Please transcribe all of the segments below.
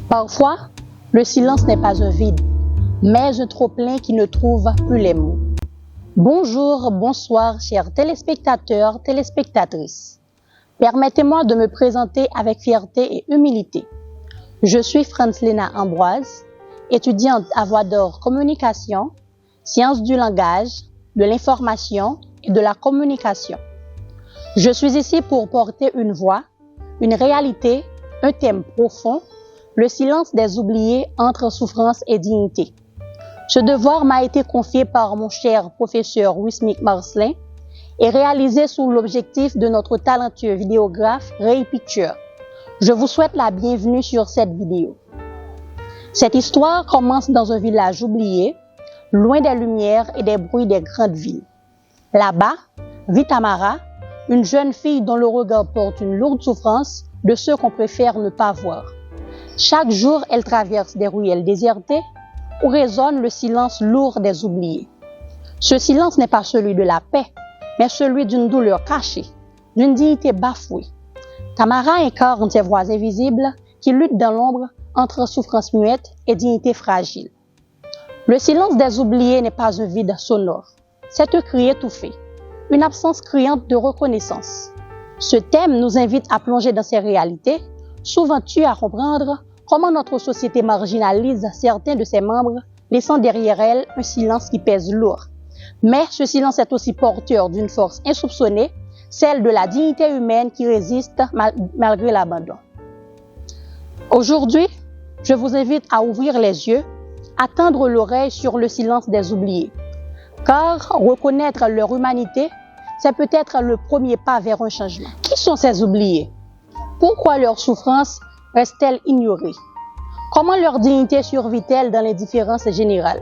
Parfois, le silence n'est pas un vide, mais un trop-plein qui ne trouve plus les mots. Bonjour, bonsoir, chers téléspectateurs, téléspectatrices. Permettez-moi de me présenter avec fierté et humilité. Je suis Francelina Ambroise, étudiante à voix d'or communication, sciences du langage, de l'information et de la communication. Je suis ici pour porter une voix, une réalité, un thème profond, le silence des oubliés entre souffrance et dignité. Ce devoir m'a été confié par mon cher professeur Wismic Marcelin et réalisé sous l'objectif de notre talentueux vidéographe Ray Picture. Je vous souhaite la bienvenue sur cette vidéo. Cette histoire commence dans un village oublié, loin des lumières et des bruits des grandes villes. Là-bas vit Tamara, une jeune fille dont le regard porte une lourde souffrance de ceux qu'on préfère ne pas voir. Chaque jour, elle traverse des ruelles désertées où résonne le silence lourd des oubliés. Ce silence n'est pas celui de la paix, mais celui d'une douleur cachée, d'une dignité bafouée. Tamara incarne ces voix invisibles qui luttent dans l'ombre entre souffrance muette et dignité fragile. Le silence des oubliés n'est pas un vide sonore, c'est un cri étouffé, une absence criante de reconnaissance. Ce thème nous invite à plonger dans ces réalités, souvent tues à comprendre comment notre société marginalise certains de ses membres, laissant derrière elle un silence qui pèse lourd. Mais ce silence est aussi porteur d'une force insoupçonnée, celle de la dignité humaine qui résiste malgré l'abandon. Aujourd'hui, je vous invite à ouvrir les yeux, à tendre l'oreille sur le silence des oubliés. Car reconnaître leur humanité, c'est peut-être le premier pas vers un changement. Qui sont ces oubliés? Pourquoi leur souffrance reste-t-elle ignorée? Comment leur dignité survit-elle dans l'indifférence générale?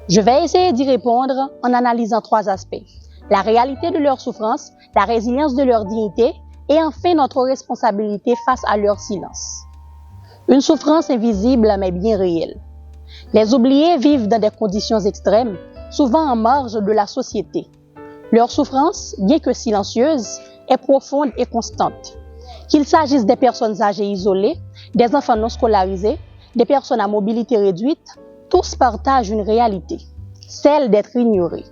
Je vais essayer d'y répondre en analysant trois aspects. La réalité de leur souffrance, la résilience de leur dignité et enfin notre responsabilité face à leur silence. Une souffrance invisible mais bien réelle. Les oubliés vivent dans des conditions extrêmes, souvent en marge de la société. Leur souffrance, bien que silencieuse, est profonde et constante. Qu'il s'agisse des personnes âgées isolées, des enfants non scolarisés, des personnes à mobilité réduite, tous partagent une réalité, celle d'être ignorés.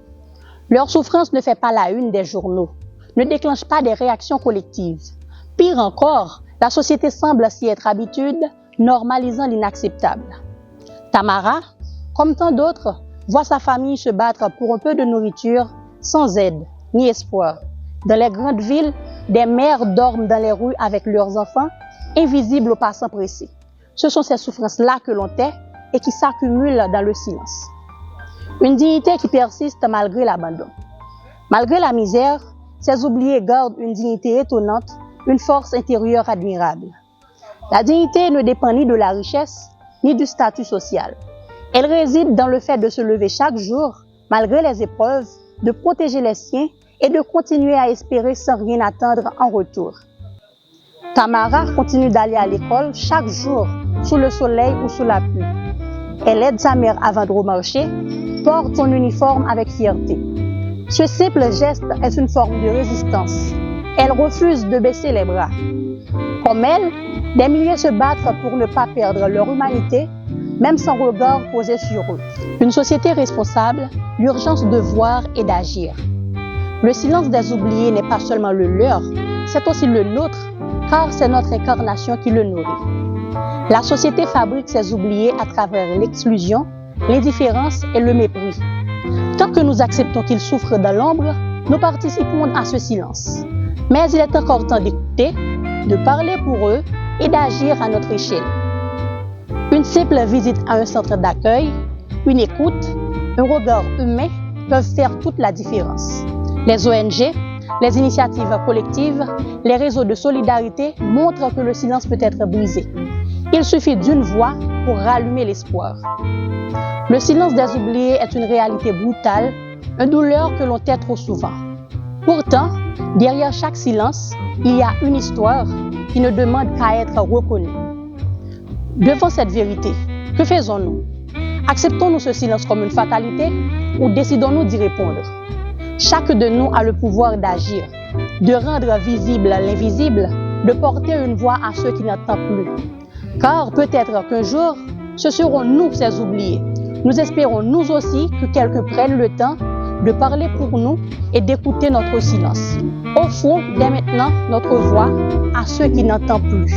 Leur souffrance ne fait pas la une des journaux, ne déclenche pas des réactions collectives. Pire encore, la société semble s'y être habituée, normalisant l'inacceptable. Tamara, comme tant d'autres, voit sa famille se battre pour un peu de nourriture, sans aide ni espoir. Dans les grandes villes, des mères dorment dans les rues avec leurs enfants, invisibles aux passants pressés. Ce sont ces souffrances-là que l'on tait et qui s'accumulent dans le silence. Une dignité qui persiste malgré l'abandon. Malgré la misère, ces oubliés gardent une dignité étonnante, une force intérieure admirable. La dignité ne dépend ni de la richesse, ni du statut social. Elle réside dans le fait de se lever chaque jour, malgré les épreuves, de protéger les siens et de continuer à espérer sans rien attendre en retour. Tamara continue d'aller à l'école chaque jour, sous le soleil ou sous la pluie. Elle aide sa mère à vendre au marché, porte son uniforme avec fierté. Ce simple geste est une forme de résistance. Elle refuse de baisser les bras. Comme elle, des milliers se battent pour ne pas perdre leur humanité, même sans regard posé sur eux. Une société responsable, l'urgence de voir et d'agir. Le silence des oubliés n'est pas seulement le leur, c'est aussi le nôtre, car c'est notre incarnation qui le nourrit. La société fabrique ses oubliés à travers l'exclusion, l'indifférence et le mépris. Tant que nous acceptons qu'ils souffrent dans l'ombre, nous participons à ce silence. Mais il est encore temps d'écouter, de parler pour eux et d'agir à notre échelle. Une simple visite à un centre d'accueil, une écoute, un regard humain peuvent faire toute la différence. Les ONG, les initiatives collectives, les réseaux de solidarité montrent que le silence peut être brisé. Il suffit d'une voix pour rallumer l'espoir. Le silence des oubliés est une réalité brutale, une douleur que l'on tait trop souvent. Pourtant, derrière chaque silence, il y a une histoire qui ne demande qu'à être reconnue. Devant cette vérité, que faisons-nous? Acceptons-nous ce silence comme une fatalité ou décidons-nous d'y répondre? Chaque de nous a le pouvoir d'agir, de rendre visible l'invisible, de porter une voix à ceux qui n'entendent plus. Car peut-être qu'un jour, ce seront nous ces oubliés. Nous espérons nous aussi que quelqu'un prenne le temps de parler pour nous et d'écouter notre silence. Offrons dès maintenant notre voix à ceux qui n'entendent plus.